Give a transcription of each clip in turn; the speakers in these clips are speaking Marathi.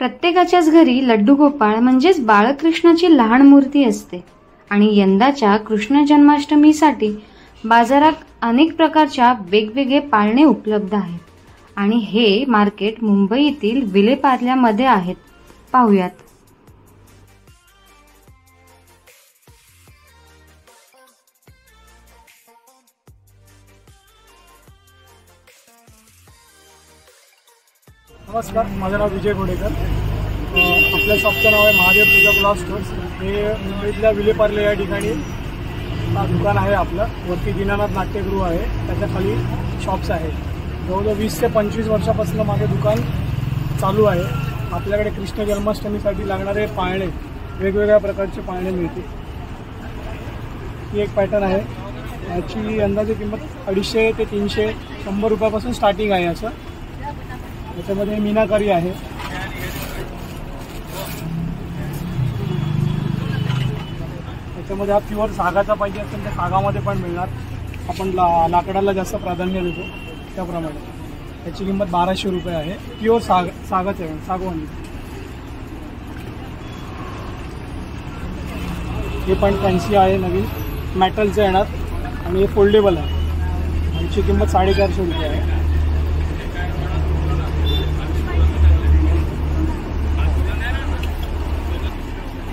प्रत्येकाच्याच घरी लड्डू गोपाळ म्हणजेच बाळकृष्णाची लहान मूर्ती असते आणि यंदाच्या कृष्ण जन्माष्टमीसाठी बाजारात अनेक प्रकारच्या वेगवेगळे पाळणे उपलब्ध आहेत आणि हे मार्केट मुंबईतील विलेपार्ल्यामध्ये आहेत. पाहूयात. नमस्कार, माझं नाव विजय घोडेकर. आपल्या शॉपचं नाव आहे महादेव पूजा क्लॉथ स्टोर्स. हे मुंबईतल्या विलेपार्ले या ठिकाणी दुकान आहे आपलं. वरती दीनानाथ नाट्यगृह आहे, त्याच्या खाली शॉप्स आहेत. जवळजवळ 20 ते 25 वर्षापासून माझं दुकान चालू आहे. आपल्याकडे कृष्ण जन्माष्टमीसाठी लागणारे पाळणे, वेगवेगळ्या प्रकारचे पाळणे मिळतील. ही एक पॅटर्न आहे. याची अंदाजे किंमत 250 ते 300, 100 रुपयापासून स्टार्टिंग आहे. असं याच्यामध्ये मीनाकारी आहे. त्याच्यामध्ये हा प्युअर सागाचा पाहिजे असेल तर सागामध्ये पण मिळणार. आपण लाकडाला जास्त प्राधान्य देतो त्याप्रमाणे. याची किंमत 1200 रुपये आहे. प्युअर सागाच आहे, सागवानी. हे पण फॅन्सी आहे, नवीन मेटलचं येणार आणि हे फोल्डेबल आहे. याची किंमत 450 रुपये आहे.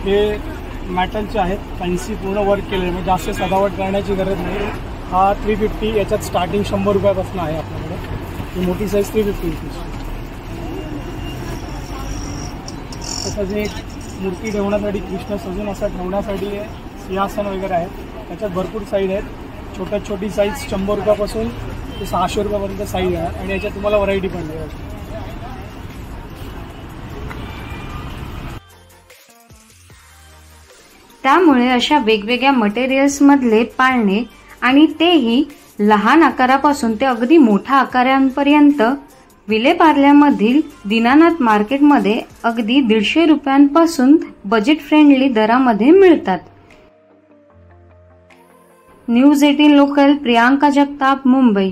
हे मेटलचे आहेत, फॅन्सी पूर्ण वर्क केलेले, म्हणजे जास्त सजावट करण्याची गरज नाही. हा 350, याच्यात स्टार्टिंग 100 रुपयापासून आहे आपल्याकडे. ही मोठी साईज 350 रुपीज. तसंच एक मूर्ती ठेवण्यासाठी, कृष्ण सजून असं ठेवण्यासाठी सिंहासन वगैरे आहेत. त्याच्यात भरपूर साईज आहेत. छोटी साईज 100 रुपयापासून ते 600 रुपयापर्यंत साईज आहे आणि याच्यात तुम्हाला व्हरायटी पण मिळेल. त्यामुळे अशा वेगवेगळ्या मटेरियल्स मधले पाळणे आणि तेही लहान आकारापासून ते अगदी मोठ्या आकारांपर्यंत विलेपार्ल्यामधील दीनानाथ मार्केटमध्ये अगदी 150 रुपयांपासून बजेट फ्रेंडली दरामध्ये मिळतात. News 18 local, Priyanka Jagtap, Mumbai.